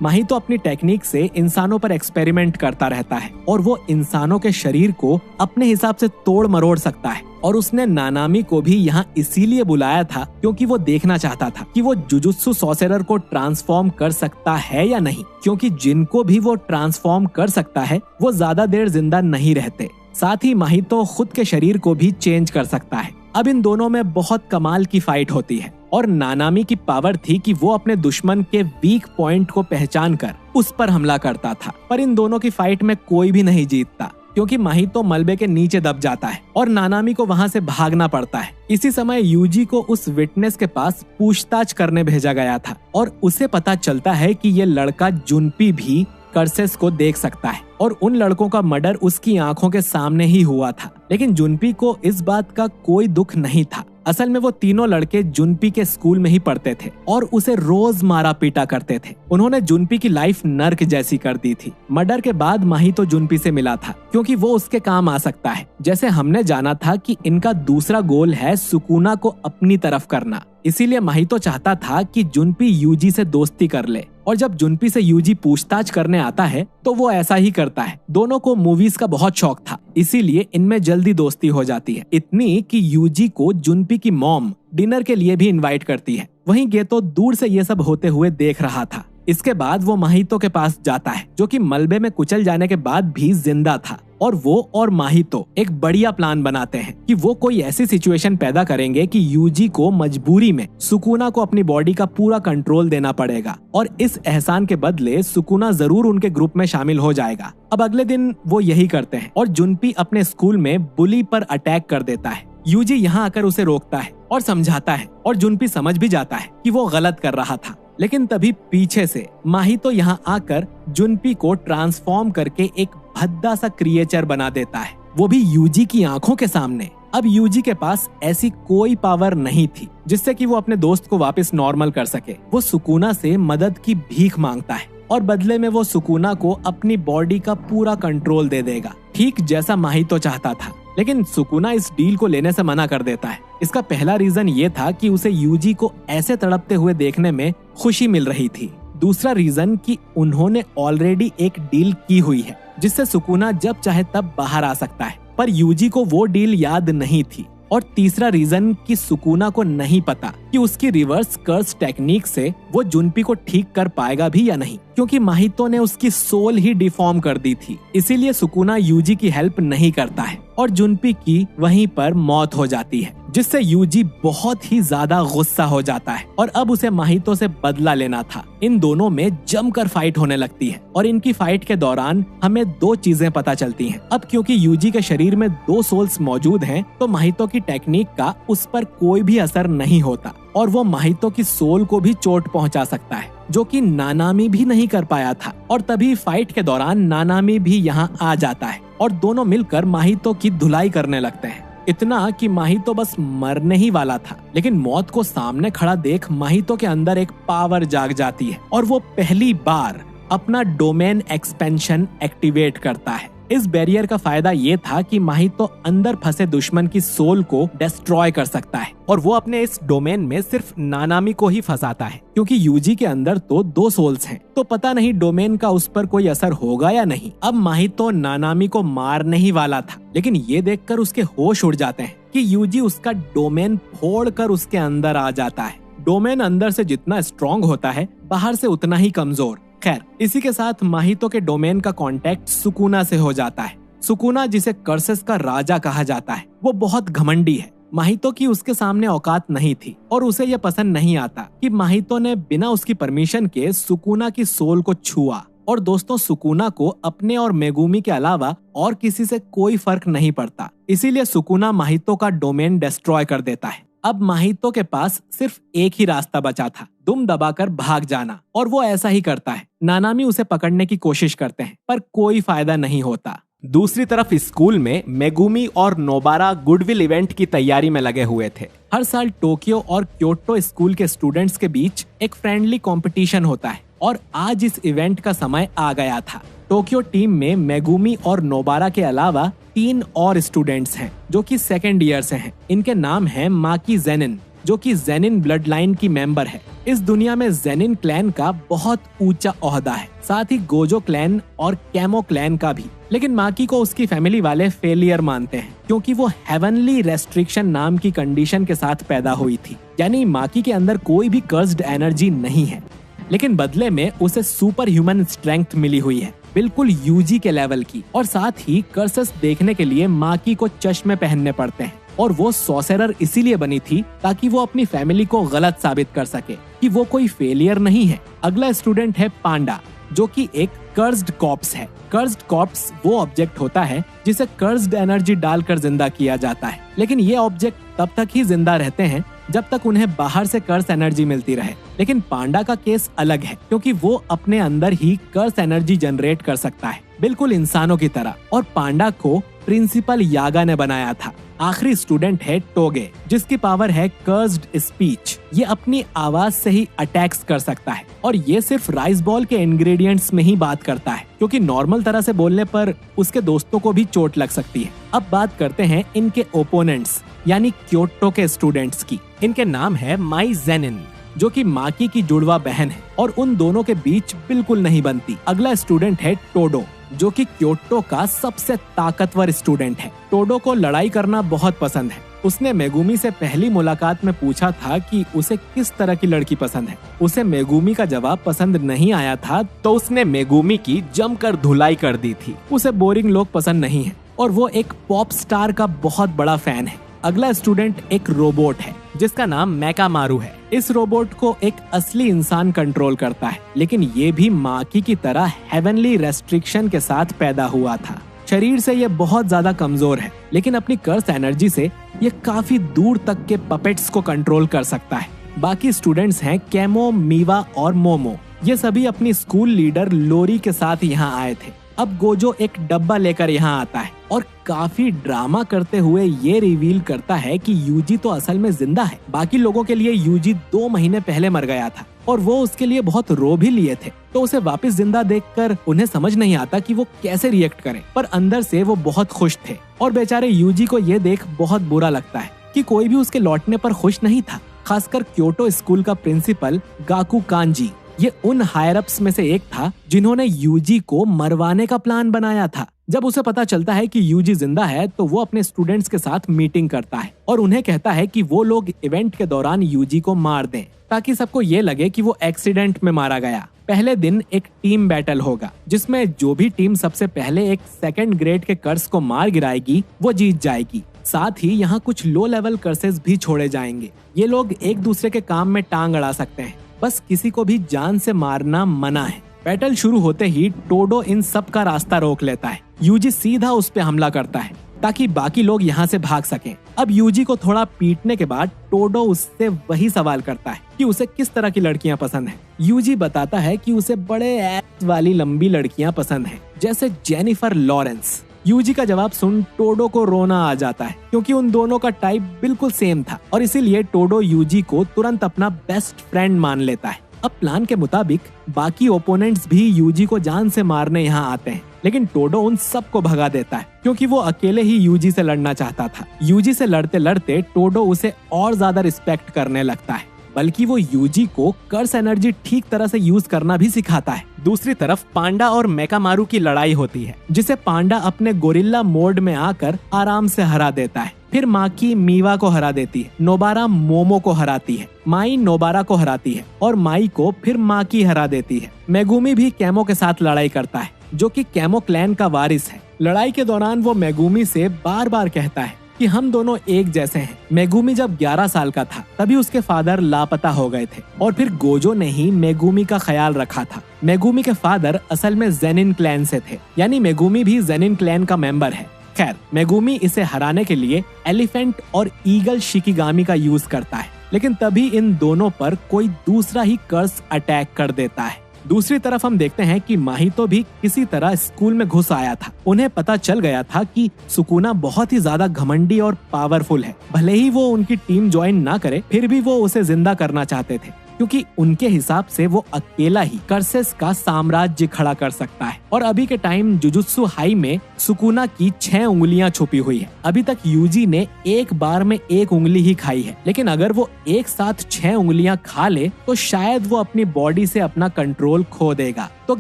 माहितो अपनी टेक्निक से इंसानों पर एक्सपेरिमेंट करता रहता है और वो इंसानों के शरीर को अपने हिसाब से तोड़ मरोड़ सकता है। और उसने नानामी को भी यहाँ इसीलिए बुलाया था क्योंकि वो देखना चाहता था कि वो जुजुत्सु सॉर्सरर को ट्रांसफॉर्म कर सकता है या नहीं, क्योंकि जिनको भी वो ट्रांसफॉर्म कर सकता है वो ज्यादा देर जिंदा नहीं रहते। साथ ही माहितो खुद के शरीर को भी चेंज कर सकता है। अब इन दोनों में बहुत कमाल की फाइट होती है और नानामी की पावर थी कि वो अपने दुश्मन के वीक पॉइंट को पहचान कर उस पर हमला करता था। पर इन दोनों की फाइट में कोई भी नहीं जीतता, क्योंकि माहितो मलबे के नीचे दब जाता है और नानामी को वहां से भागना पड़ता है। इसी समय यूजी को उस विटनेस के पास पूछताछ करने भेजा गया था और उसे पता चलता है कि ये लड़का जुनपी भी कर्सेस को देख सकता है और उन लड़कों का मर्डर उसकी आंखों के सामने ही हुआ था। लेकिन जुनपी को इस बात का कोई दुख नहीं था। असल में वो तीनों लड़के जुनपी के स्कूल में ही पढ़ते थे और उसे रोज मारा पीटा करते थे। उन्होंने जुनपी की लाइफ नर्क जैसी कर दी थी। मर्डर के बाद माहितो जुनपी से मिला था क्योंकि वो उसके काम आ सकता है। जैसे हमने जाना था कि इनका दूसरा गोल है सुकुना को अपनी तरफ करना, इसीलिए माहितो चाहता था कि जुनपी यूजी से दोस्ती कर ले। और जब जुनपी से यूजी पूछताछ करने आता है तो वो ऐसा ही करता है। दोनों को मूवीज का बहुत शौक था, इसीलिए इनमें जल्दी दोस्ती हो जाती है, इतनी कि यूजी को जुनपी की मॉम डिनर के लिए भी इनवाइट करती है। वहीं गेतो दूर से ये सब होते हुए देख रहा था। इसके बाद वो माहितो के पास जाता है, जो कि मलबे में कुचल जाने के बाद भी जिंदा था, और वो और माहितो एक बढ़िया प्लान बनाते हैं कि वो कोई ऐसी सिचुएशन पैदा करेंगे कि यूजी को मजबूरी में सुकुना को अपनी बॉडी का पूरा कंट्रोल देना पड़ेगा और इस एहसान के बदले सुकुना जरूर उनके ग्रुप में शामिल हो जाएगा। अब अगले दिन वो यही करते हैं और जुनपी अपने स्कूल में बुली पर अटैक कर देता है। यूजी यहाँ आकर उसे रोकता है और समझाता है और जुनपी समझ भी जाता है कि वो गलत कर रहा था। लेकिन तभी पीछे से माहितो यहाँ आकर जुनपी को ट्रांसफॉर्म करके एक भद्दा सा क्रिएचर बना देता है, वो भी यूजी की आंखों के सामने। अब यूजी के पास ऐसी कोई पावर नहीं थी जिससे कि वो अपने दोस्त को वापस नॉर्मल कर सके। वो सुकुना से मदद की भीख मांगता है और बदले में वो सुकुना को अपनी बॉडी का पूरा कंट्रोल दे देगा, ठीक जैसा माहितो चाहता था। लेकिन सुकुना इस डील को लेने से मना कर देता है। इसका पहला रीजन ये था कि उसे यूजी को ऐसे तड़पते हुए देखने में खुशी मिल रही थी। दूसरा रीजन कि उन्होंने ऑलरेडी एक डील की हुई है जिससे सुकुना जब चाहे तब बाहर आ सकता है, पर यूजी को वो डील याद नहीं थी। और तीसरा रीजन कि सुकुना को नहीं पता कि उसकी रिवर्स कर्स टेक्निक से वो जुनपी को ठीक कर पाएगा भी या नहीं, क्योंकि माहितो ने उसकी सोल ही डिफॉर्म कर दी थी। इसीलिए सुकुना यूजी की हेल्प नहीं करता है और जुनपी की वहीं पर मौत हो जाती है, जिससे यूजी बहुत ही ज्यादा गुस्सा हो जाता है और अब उसे माहितो से बदला लेना था। इन दोनों में जमकर फाइट होने लगती है और इनकी फाइट के दौरान हमें दो चीजें पता चलती हैं। अब क्योंकि यूजी के शरीर में 2 सोल्स मौजूद हैं, तो माहितो की टेक्निक का उस पर कोई भी असर नहीं होता और वो माहितो की सोल को भी चोट पहुंचा सकता है, जो कि नानामी भी नहीं कर पाया था। और तभी फाइट के दौरान नानामी भी यहाँ आ जाता है और दोनों मिलकर माहितो की धुलाई करने लगते हैं। इतना कि माहितो बस मरने ही वाला था, लेकिन मौत को सामने खड़ा देख माहितो के अंदर एक पावर जाग जाती है और वो पहली बार अपना डोमेन एक्सपेंशन एक्टिवेट करता है। इस बैरियर का फायदा ये था कि माहितो अंदर फंसे दुश्मन की सोल को डिस्ट्रॉय कर सकता है और वो अपने इस डोमेन में सिर्फ नानामी को ही फंसाता है, क्योंकि यूजी के अंदर तो 2 सोल्स हैं, तो पता नहीं डोमेन का उस पर कोई असर होगा या नहीं। अब माहितो नानामी को मारने ही वाला था, लेकिन ये देखकर उसके होश उड़ जाते हैं कि यूजी उसका डोमेन फोड़कर उसके अंदर आ जाता है। डोमेन अंदर से जितना स्ट्रॉन्ग होता है, बाहर से उतना ही कमजोर। खैर, इसी के साथ माहितो के डोमेन का कांटेक्ट सुकुना से हो जाता है। सुकुना, जिसे कर्सेस का राजा कहा जाता है, वो बहुत घमंडी है। माहितो की उसके सामने औकात नहीं थी और उसे यह पसंद नहीं आता कि माहितो ने बिना उसकी परमिशन के सुकुना की सोल को छुआ। और दोस्तों, सुकुना को अपने और मेगुमी के अलावा और किसी से कोई फर्क नहीं पड़ता, इसीलिए सुकुना माहितो का डोमेन डिस्ट्रॉय कर देता है। अब माहितो के पास सिर्फ एक ही रास्ता बचा था, दुम दबाकर भाग जाना, और वो ऐसा ही करता है। नानामी उसे पकड़ने की कोशिश करते हैं, पर कोई फायदा नहीं होता। दूसरी तरफ स्कूल में मेगुमी और नोबारा गुडविल इवेंट की तैयारी में लगे हुए थे। हर साल टोक्यो और क्योटो स्कूल के स्टूडेंट्स के बीच एक फ्रेंडली कंपटीशन होता है और आज इस इवेंट का समय आ गया था। टोक्यो टीम में मेगुमी और नोबारा के अलावा 3 और स्टूडेंट्स हैं जो कि सेकेंड ईयर से हैं। इनके नाम हैं माकी जेनिन, जो कि जेनिन ब्लड लाइन की मेंबर है। इस दुनिया में जेनिन क्लैन का बहुत ऊंचा ओहदा है, साथ ही गोजो क्लैन और कैमो क्लैन का भी। लेकिन माकी को उसकी फैमिली वाले फेलियर मानते हैं क्योंकि वो हेवनली रेस्ट्रिक्शन नाम की कंडीशन के साथ पैदा हुई थी, यानी माकी के अंदर कोई भी कर्स्ड एनर्जी नहीं है, लेकिन बदले में उसे सुपर ह्यूमन स्ट्रेंथ मिली हुई है, बिल्कुल यूजी के लेवल की। और साथ ही कर्सेस देखने के लिए माकी को चश्मे पहनने पड़ते हैं और वो सॉसेरर इसीलिए बनी थी ताकि वो अपनी फैमिली को गलत साबित कर सके कि वो कोई फेलियर नहीं है। अगला स्टूडेंट है पांडा, जो कि एक कर्स्ड कॉर्प्स है। कर्स्ड कॉर्प्स वो ऑब्जेक्ट होता है जिसे कर्स्ड एनर्जी डालकर जिंदा किया जाता है, लेकिन ये ऑब्जेक्ट तब तक ही जिंदा रहते हैं जब तक उन्हें बाहर से कर्स एनर्जी मिलती रहे। लेकिन पांडा का केस अलग है क्योंकि वो अपने अंदर ही कर्स एनर्जी जनरेट कर सकता है, बिल्कुल इंसानों की तरह। और पांडा को प्रिंसिपल यागा ने बनाया था। आखिरी स्टूडेंट है टोगे, जिसकी पावर है कर्स्ड स्पीच। ये अपनी आवाज से ही अटैक्स कर सकता है और ये सिर्फ राइस बॉल के इंग्रेडिएंट्स में ही बात करता है क्योंकि नॉर्मल तरह से बोलने पर उसके दोस्तों को भी चोट लग सकती है। अब बात करते हैं इनके ओपोनेंट्स यानी क्योटो के स्टूडेंट्स की। इनके नाम है माई जेनिन, जो कि माकी की जुड़वा बहन है और उन दोनों के बीच बिल्कुल नहीं बनती। अगला स्टूडेंट है टोडो, जो कि क्योटो का सबसे ताकतवर स्टूडेंट है। टोडो को लड़ाई करना बहुत पसंद है। उसने मेगुमी से पहली मुलाकात में पूछा था कि उसे किस तरह की लड़की पसंद है। उसे मेगुमी का जवाब पसंद नहीं आया था तो उसने मेगुमी की जमकर धुलाई कर दी थी। उसे बोरिंग लोग पसंद नहीं है और वो एक पॉप स्टार का बहुत बड़ा फैन है। अगला स्टूडेंट एक रोबोट है जिसका नाम मेकामारू है। इस रोबोट को एक असली इंसान कंट्रोल करता है, लेकिन ये भी माकी की तरह हेवनली रेस्ट्रिक्शन के साथ पैदा हुआ था। शरीर से ये बहुत ज्यादा कमजोर है, लेकिन अपनी कर्स एनर्जी से ये काफी दूर तक के पपेट्स को कंट्रोल कर सकता है। बाकी स्टूडेंट्स हैं कैमो, मीवा और मोमो। ये सभी अपनी स्कूल लीडर लोरी के साथ यहाँ आए थे। अब गोजो एक डब्बा लेकर यहाँ आता है और काफी ड्रामा करते हुए ये रिवील करता है कि यूजी तो असल में जिंदा है। बाकी लोगों के लिए यूजी 2 महीने पहले मर गया था और वो उसके लिए बहुत रो भी लिए थे, तो उसे वापस जिंदा देखकर उन्हें समझ नहीं आता कि वो कैसे रिएक्ट करें, पर अंदर से वो बहुत खुश थे। और बेचारे यूजी को ये देख बहुत बुरा लगता है कि कोई भी उसके लौटने पर खुश नहीं था, खासकर क्योटो स्कूल का प्रिंसिपल गाकू कांजी। ये उन हायर अप्स में से एक था जिन्होंने यूजी को मरवाने का प्लान बनाया था। जब उसे पता चलता है कि यूजी जिंदा है तो वो अपने स्टूडेंट्स के साथ मीटिंग करता है और उन्हें कहता है कि वो लोग इवेंट के दौरान यूजी को मार दें ताकि सबको ये लगे कि वो एक्सीडेंट में मारा गया। पहले दिन एक टीम बैटल होगा जिसमें जो भी टीम सबसे पहले एक सेकंड ग्रेड के कर्स को मार गिराएगी वो जीत जाएगी। साथ ही यहाँ कुछ लो लेवल कर्सेस भी छोड़े जाएंगे। ये लोग एक दूसरे के काम में टांग अड़ा सकते हैं, बस किसी को भी जान से मारना मना है। बैटल शुरू होते ही टोडो इन सब का रास्ता रोक लेता है। यूजी सीधा उस पे हमला करता है ताकि बाकी लोग यहाँ से भाग सकें। अब यूजी को थोड़ा पीटने के बाद टोडो उससे वही सवाल करता है कि उसे किस तरह की लड़कियां पसंद हैं। यूजी बताता है कि उसे बड़े एस वाली लंबी लड़कियां पसंद हैं, जैसे जेनिफर लॉरेंस। यूजी का जवाब सुन टोडो को रोना आ जाता है क्योंकि उन दोनों का टाइप बिल्कुल सेम था और इसीलिए टोडो यूजी को तुरंत अपना बेस्ट फ्रेंड मान लेता है। अब प्लान के मुताबिक बाकी ओपोनेंट्स भी यूजी को जान से मारने यहाँ आते हैं, लेकिन टोडो उन सबको भगा देता है क्योंकि वो अकेले ही यूजी से लड़ना चाहता था। यूजी से लड़ते लड़ते टोडो उसे और ज्यादा रिस्पेक्ट करने लगता है, बल्कि वो यूजी को कर्स एनर्जी ठीक तरह से यूज करना भी सिखाता है। दूसरी तरफ पांडा और मेकामारू की लड़ाई होती है, जिसे पांडा अपने गोरिल्ला मोड में आकर आराम से हरा देता है। फिर माकी मीवा को हरा देती है, नोबारा मोमो को हराती है, माई नोबारा को हराती है और माई को फिर माकी हरा देती है। मेगुमी भी कैमो के साथ लड़ाई करता है, जो कि कैमो क्लैन का वारिस है। लड़ाई के दौरान वो मेगुमी से बार बार कहता है कि हम दोनों एक जैसे हैं। मेगुमी जब 11 साल का था तभी उसके फादर लापता हो गए थे और फिर गोजो ने ही मेगुमी का ख्याल रखा था। मेगुमी के फादर असल में जेनिन क्लैन से थे, यानी मेगुमी भी जेनिन क्लैन का मेंबर है। खैर, मेगुमी इसे हराने के लिए एलिफेंट और ईगल शिकिगामी का यूज करता है, लेकिन तभी इन दोनों पर कोई दूसरा ही कर्स अटैक कर देता है। दूसरी तरफ हम देखते हैं कि माहितो भी किसी तरह स्कूल में घुस आया था। उन्हें पता चल गया था कि सुकुना बहुत ही ज्यादा घमंडी और पावरफुल है। भले ही वो उनकी टीम ज्वाइन ना करे, फिर भी वो उसे जिंदा करना चाहते थे, क्योंकि उनके हिसाब से वो अकेला ही कर्सेस का साम्राज्य खड़ा कर सकता है। और अभी के टाइम जुजुत्सु हाई में सुकुना की 6 उंगलियां छुपी हुई है। अभी तक यूजी ने एक बार में 1 उंगली ही खाई है, लेकिन अगर वो एक साथ 6 उंगलियां खा ले तो शायद वो अपनी बॉडी से अपना कंट्रोल खो देगा। तो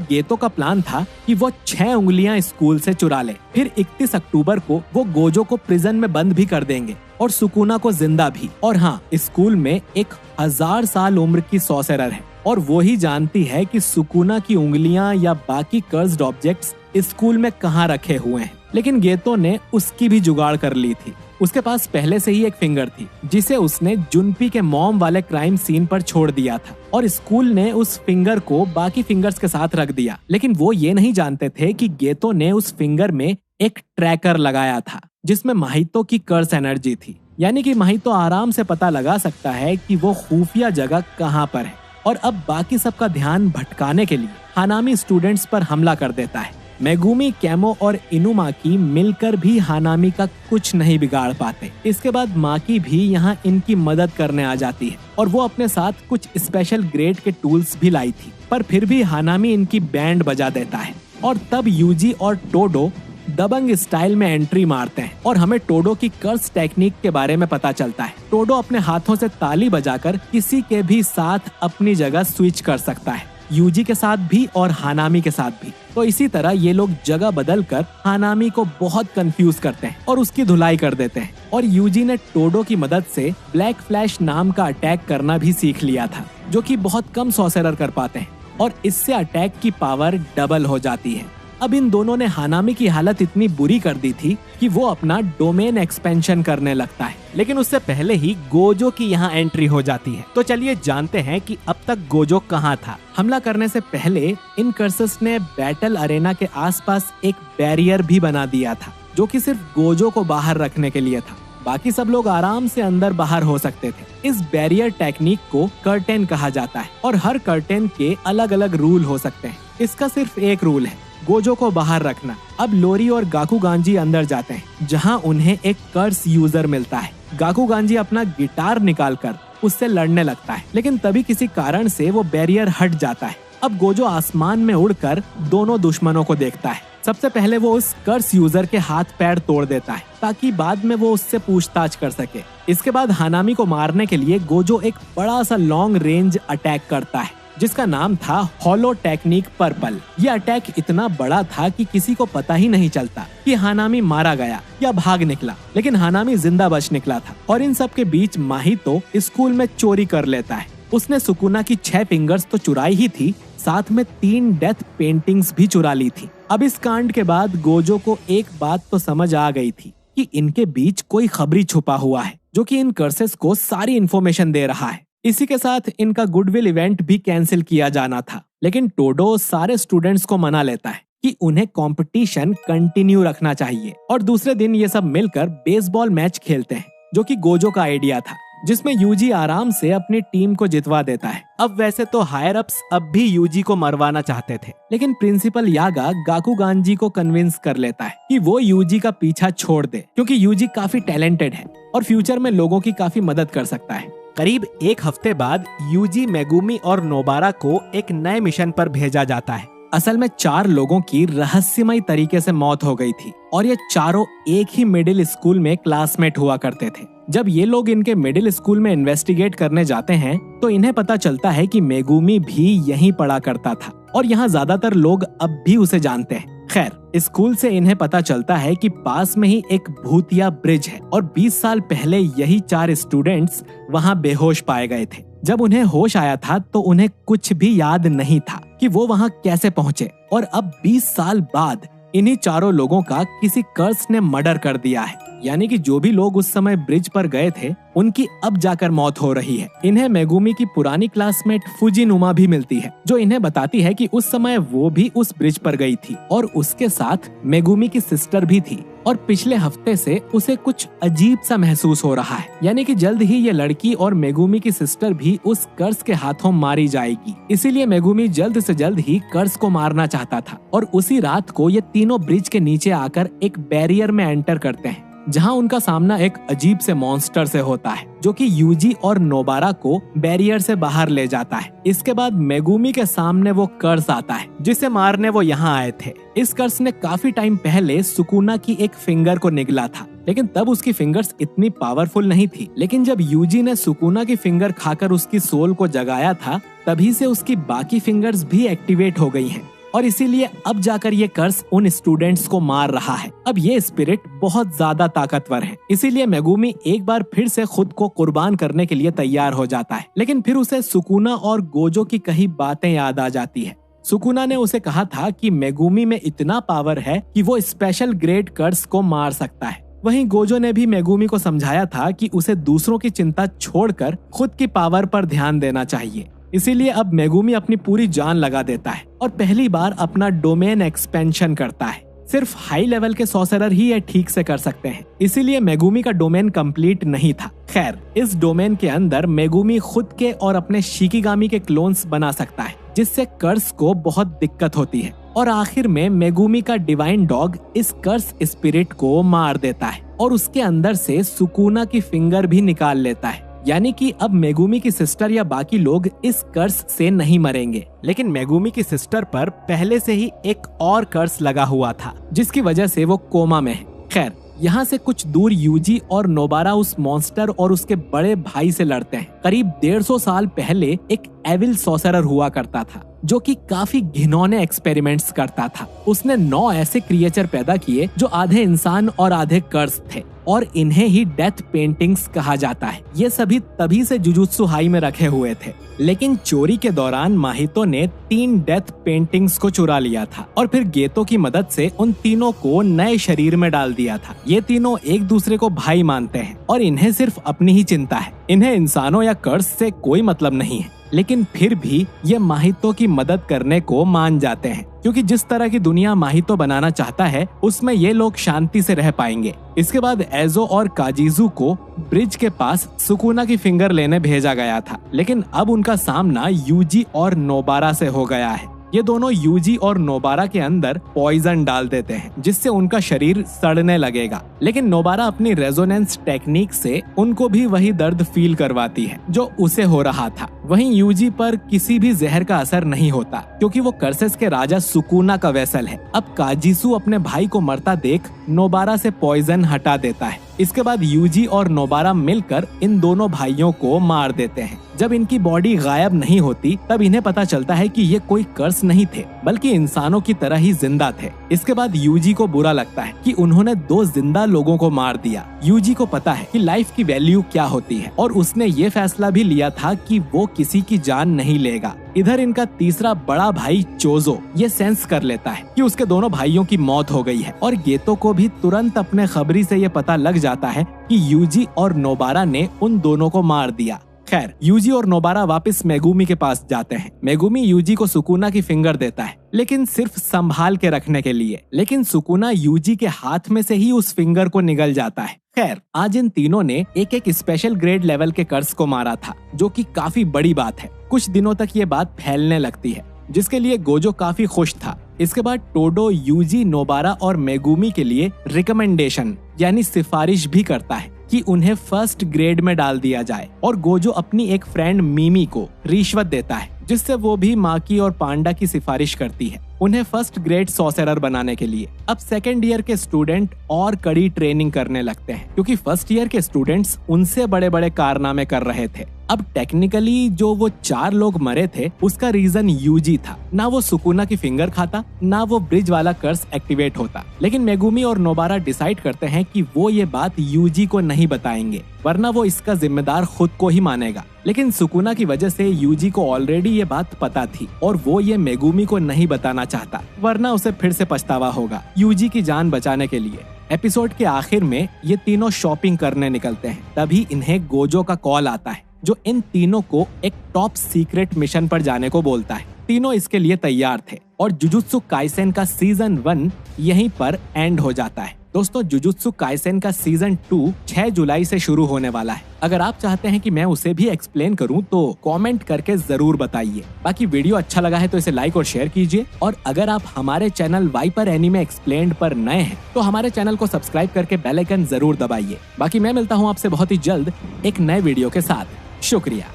गेतो का प्लान था कि वो 6 उंगलियां स्कूल से चुरा ले, फिर 31 अक्टूबर को वो गोजो को प्रिजन में बंद भी कर देंगे और सुकुना को जिंदा भी। और हाँ, स्कूल में एक 1000 साल उम्र की सॉर्सरर है और वो ही जानती है कि सुकुना की उंगलियां या बाकी कर्स्ड ऑब्जेक्ट्स स्कूल में कहाँ रखे हुए हैं। लेकिन गेतो ने उसकी भी जुगाड़ कर ली थी। उसके पास पहले से ही एक फिंगर थी जिसे उसने जुनपी के मॉम वाले क्राइम सीन पर छोड़ दिया था और स्कूल ने उस फिंगर को बाकी फिंगर्स के साथ रख दिया। लेकिन वो ये नहीं जानते थे कि गेतो ने उस फिंगर में एक ट्रैकर लगाया था जिसमें माहितो की कर्स एनर्जी थी। यानी कि माहितो आराम से पता लगा सकता है कि वो खुफिया जगह कहाँ पर है और अब बाकी सबका ध्यान भटकाने के लिए हानामी स्टूडेंट्स पर हमला कर देता है। मेगुमी, कैमो और इनुमाकी मिलकर भी हानामी का कुछ नहीं बिगाड़ पाते। इसके बाद माकी भी यहाँ इनकी मदद करने आ जाती है और वो अपने साथ कुछ स्पेशल ग्रेड के टूल्स भी लाई थी, पर फिर भी हानामी इनकी बैंड बजा देता है। और तब यूजी और टोडो दबंग स्टाइल में एंट्री मारते हैं और हमें टोडो की कर्स टेक्निक के बारे में पता चलता है। टोडो अपने हाथों से ताली बजाकर किसी के भी साथ अपनी जगह स्विच कर सकता है, यूजी के साथ भी और हानामी के साथ भी। तो इसी तरह ये लोग जगह बदलकर हानामी को बहुत कंफ्यूज करते हैं और उसकी धुलाई कर देते हैं। और यूजी ने टोडो की मदद से ब्लैक फ्लैश नाम का अटैक करना भी सीख लिया था, जो कि बहुत कम सॉर्सरर कर पाते हैं और इससे अटैक की पावर डबल हो जाती है। अब इन दोनों ने हानामी की हालत इतनी बुरी कर दी थी कि वो अपना डोमेन एक्सपेंशन करने लगता है। लेकिन उससे पहले ही गोजो की यहाँ एंट्री हो जाती है। तो चलिए जानते हैं कि अब तक गोजो कहाँ था। हमला करने से पहले इन कर्सस ने बैटल अरेना के आसपास एक बैरियर भी बना दिया था, जो कि सिर्फ गोजो को बाहर रखने के लिए था। बाकी सब लोग आराम से अंदर बाहर हो सकते थे। इस बैरियर टेक्निक को कर्टेन कहा जाता है और हर कर्टेन के अलग अलग रूल हो सकते हैं। इसका सिर्फ एक रूल है, गोजो को बाहर रखना। अब लोरी और गाकुगांजी अंदर जाते हैं, जहां उन्हें एक कर्स यूजर मिलता है। गाकुगांजी अपना गिटार निकालकर उससे लड़ने लगता है, लेकिन तभी किसी कारण से वो बैरियर हट जाता है। अब गोजो आसमान में उड़कर दोनों दुश्मनों को देखता है। सबसे पहले वो उस कर्स यूजर के हाथ पैर तोड़ देता है ताकि बाद में वो उससे पूछताछ कर सके। इसके बाद हानामी को मारने के लिए गोजो एक बड़ा सा लॉन्ग रेंज अटैक करता है, जिसका नाम था हॉलो टेक्निक पर्पल। ये अटैक इतना बड़ा था कि किसी को पता ही नहीं चलता कि हानामी मारा गया या भाग निकला, लेकिन हानामी जिंदा बच निकला था। और इन सब के बीच माहितो स्कूल में चोरी कर लेता है। उसने सुकुना की 6 फिंगर्स तो चुराई ही थी, साथ में 3 डेथ पेंटिंग्स भी चुरा ली थी। अब इस कांड के बाद गोजो को एक बात तो समझ आ गई थी कि इनके बीच कोई खबरी छुपा हुआ है, जो कि इन कर्सेस को सारी इन्फॉर्मेशन दे रहा है। इसी के साथ इनका गुडविल इवेंट भी कैंसिल किया जाना था, लेकिन टोडो सारे स्टूडेंट्स को मना लेता है कि उन्हें कंपटीशन कंटिन्यू रखना चाहिए। और दूसरे दिन ये सब मिलकर बेसबॉल मैच खेलते हैं, जो कि गोजो का आइडिया था, जिसमें यूजी आराम से अपनी टीम को जितवा देता है। अब वैसे तो हायर अप्स अब भी यूजी को मरवाना चाहते थे, लेकिन प्रिंसिपल यागा गाकुगांजी को कन्विंस कर लेता है कि वो यूजी का पीछा छोड़ दे, क्योंकि यूजी काफी टैलेंटेड है और फ्यूचर में लोगों की काफी मदद कर सकता है। करीब एक हफ्ते बाद यूजी, मेगुमी और नोबारा को एक नए मिशन पर भेजा जाता है। असल में 4 लोगों की रहस्यमय तरीके से मौत हो गई थी और ये चारों एक ही मिडिल स्कूल में क्लासमेट हुआ करते थे। जब ये लोग इनके मिडिल स्कूल में इन्वेस्टिगेट करने जाते हैं तो इन्हें पता चलता है कि मेगुमी भी यहीं पढ़ा करता था और यहाँ ज्यादातर लोग अब भी उसे जानते हैं। खैर, स्कूल से इन्हें पता चलता है कि पास में ही एक भूतिया ब्रिज है और 20 साल पहले यही 4 स्टूडेंट्स वहाँ बेहोश पाए गए थे। जब उन्हें होश आया था तो उन्हें कुछ भी याद नहीं था कि वो वहाँ कैसे पहुँचे। और अब 20 साल बाद इन्हीं चारों लोगों का किसी कर्स ने मर्डर कर दिया है। यानी कि जो भी लोग उस समय ब्रिज पर गए थे उनकी अब जाकर मौत हो रही है। इन्हें मेगुमी की पुरानी क्लासमेट फुजिनुमा भी मिलती है, जो इन्हें बताती है कि उस समय वो भी उस ब्रिज पर गई थी और उसके साथ मेगुमी की सिस्टर भी थी। और पिछले हफ्ते से उसे कुछ अजीब सा महसूस हो रहा है, यानी कि जल्द ही ये लड़की और मेगुमी की सिस्टर भी उस कर्स के हाथों मारी जाएगी। इसीलिए मेगुमी जल्द से जल्द ही कर्स को मारना चाहता था और उसी रात को ये तीनों ब्रिज के नीचे आकर एक बैरियर में एंटर करते हैं, जहां उनका सामना एक अजीब से मॉन्स्टर से होता है जो कि यूजी और नोबारा को बैरियर से बाहर ले जाता है। इसके बाद मेगुमी के सामने वो कर्स आता है जिसे मारने वो यहाँ आए थे। इस कर्स ने काफी टाइम पहले सुकुना की एक फिंगर को निगला था, लेकिन तब उसकी फिंगर्स इतनी पावरफुल नहीं थी। लेकिन जब यूजी ने सुकुना की फिंगर खाकर उसकी सोल को जगाया था, तभी से उसकी बाकी फिंगर्स भी एक्टिवेट हो गई हैं। और इसीलिए अब जाकर ये कर्स उन स्टूडेंट्स को मार रहा है। अब ये स्पिरिट बहुत ज्यादा ताकतवर है, इसीलिए मेगुमी एक बार फिर से खुद को कुर्बान करने के लिए तैयार हो जाता है। लेकिन फिर उसे सुकुना और गोजो की कही बातें याद आ जाती है। सुकुना ने उसे कहा था कि मेगुमी में इतना पावर है कि वो स्पेशल ग्रेड कर्स को मार सकता है। वहीं गोजो ने भी मेगुमी को समझाया था कि उसे दूसरों की चिंता छोड़कर खुद की पावर पर ध्यान देना चाहिए। इसीलिए अब मेगुमी अपनी पूरी जान लगा देता है और पहली बार अपना डोमेन एक्सपेंशन करता है। सिर्फ हाई लेवल के सॉर्सरर ही ये ठीक से कर सकते हैं, इसीलिए मेगुमी का डोमेन कंप्लीट नहीं था। खैर, इस डोमेन के अंदर मेगुमी खुद के और अपने शिकिगामी के क्लोन्स बना सकता है, जिससे कर्स को बहुत दिक्कत होती है। और आखिर में मेगुमी का डिवाइन डॉग इस कर्स स्पिरिट को मार देता है और उसके अंदर से सुकुना की फिंगर भी निकाल लेता है। यानी कि अब मेगुमी की सिस्टर या बाकी लोग इस कर्स से नहीं मरेंगे। लेकिन मेगुमी की सिस्टर पर पहले से ही एक और कर्स लगा हुआ था, जिसकी वजह से वो कोमा में है। खैर, यहाँ से कुछ दूर यूजी और नोबारा उस मॉन्स्टर और उसके बड़े भाई से लड़ते हैं। करीब 150 साल पहले एक एविल सॉर्सरर हुआ करता था जो कि काफी घिनौने एक्सपेरिमेंट्स करता था। उसने 9 ऐसे क्रिएचर पैदा किए जो आधे इंसान और आधे कर्स थे और इन्हें ही डेथ पेंटिंग्स कहा जाता है। ये सभी तभी से जुजुत्सु हाई में रखे हुए थे, लेकिन चोरी के दौरान माहितो ने 3 डेथ पेंटिंग्स को चुरा लिया था और फिर गेतो की मदद से उन तीनों को नए शरीर में डाल दिया था। ये तीनों एक दूसरे को भाई मानते हैं और इन्हें सिर्फ अपनी ही चिंता है। इन्हें इंसानों या कर्स से कोई मतलब नहीं है, लेकिन फिर भी ये माहितो की मदद करने को मान जाते हैं, क्योंकि जिस तरह की दुनिया माहितो बनाना चाहता है उसमें ये लोग शांति से रह पाएंगे। इसके बाद एजो और काजिजू को ब्रिज के पास सुकुना की फिंगर लेने भेजा गया था, लेकिन अब उनका सामना यूजी और नोबारा से हो गया है। ये दोनों यूजी और नोबारा के अंदर पॉइजन डाल देते हैं, जिससे उनका शरीर सड़ने लगेगा। लेकिन नोबारा अपनी रेजोनेंस टेक्निक से उनको भी वही दर्द फील करवाती है जो उसे हो रहा था। वहीं यूजी पर किसी भी जहर का असर नहीं होता, क्योंकि वो कर्सेस के राजा सुकुना का वेसल है। अब काजिसू अपने भाई को मरता देख नोबारा से पॉइजन हटा देता है। इसके बाद यूजी और नोबारा मिलकर इन दोनों भाइयों को मार देते हैं। जब इनकी बॉडी गायब नहीं होती, तब इन्हें पता चलता है कि ये कोई कर्स नहीं थे, बल्कि इंसानों की तरह ही जिंदा थे। इसके बाद यूजी को बुरा लगता है कि उन्होंने 2 जिंदा लोगों को मार दिया। यूजी को पता है कि लाइफ की वैल्यू क्या होती है और उसने ये फैसला भी लिया था कि वो किसी की जान नहीं लेगा। इधर इनका तीसरा बड़ा भाई चोजो ये सेंस कर लेता है कि उसके दोनों भाइयों की मौत हो गई है और गेतो को भी तुरंत अपने खबरी से ये पता लग जाता है कि यूजी और नोबारा ने उन दोनों को मार दिया। खैर, यूजी और नोबारा वापस मेगुमी के पास जाते हैं। मेगुमी यूजी को सुकुना की फिंगर देता है, लेकिन सिर्फ संभाल के रखने के लिए। लेकिन सुकुना यूजी के हाथ में से ही उस फिंगर को निगल जाता है। खैर, आज इन तीनों ने एक एक स्पेशल ग्रेड लेवल के कर्स को मारा था, जो कि काफी बड़ी बात है। कुछ दिनों तक ये बात फैलने लगती है, जिसके लिए गोजो काफी खुश था। इसके बाद टोडो यूजी, नोबारा और मेगुमी के लिए रिकमेंडेशन यानी सिफारिश भी करता है कि उन्हें फर्स्ट ग्रेड में डाल दिया जाए, और गोजो अपनी एक फ्रेंड मिमी को रिश्वत देता है, जिससे वो भी माकी और पांडा की सिफारिश करती है उन्हें फर्स्ट ग्रेड सॉर्सरर बनाने के लिए। अब सेकेंड ईयर के स्टूडेंट और कड़ी ट्रेनिंग करने लगते हैं, क्योंकि फर्स्ट ईयर के स्टूडेंट्स उनसे बड़े बड़े कारनामे कर रहे थे। अब टेक्निकली जो वो 4 लोग मरे थे उसका रीजन यूजी था। ना वो सुकुना की फिंगर खाता, ना वो ब्रिज वाला कर्स एक्टिवेट होता। लेकिन मेगुमी और नोबारा डिसाइड करते हैं कि वो ये बात यूजी को नहीं बताएंगे, वरना वो इसका जिम्मेदार खुद को ही मानेगा। लेकिन सुकुना की वजह से यूजी को ऑलरेडी ये बात पता थी और वो ये मेगुमी को नहीं बताना चाहता, वरना उसे फिर से पछतावा होगा। यूजी की जान बचाने के लिए एपिसोड के आखिर में ये तीनों शॉपिंग करने निकलते हैं। तभी इन्हें गोजो का कॉल आता है, जो इन तीनों को एक टॉप सीक्रेट मिशन पर जाने को बोलता है। तीनों इसके लिए तैयार थे और जुजुत्सु काइसेन का सीजन 1 यहीं पर एंड हो जाता है। दोस्तों जुजुत्सु काइसेन का सीजन 2 6 जुलाई से शुरू होने वाला है। अगर आप चाहते हैं कि मैं उसे भी एक्सप्लेन करूं तो कमेंट करके जरूर बताइए। बाकी वीडियो अच्छा लगा है तो इसे लाइक और शेयर कीजिए, और अगर आप हमारे चैनल वाइपर एनीमे एक्सप्लेन्ड पर नए हैं तो हमारे चैनल को सब्सक्राइब करके बेल आइकन जरूर दबाइए। बाकी मैं मिलता हूं आपसे बहुत ही जल्द एक नए वीडियो के साथ। शुक्रिया।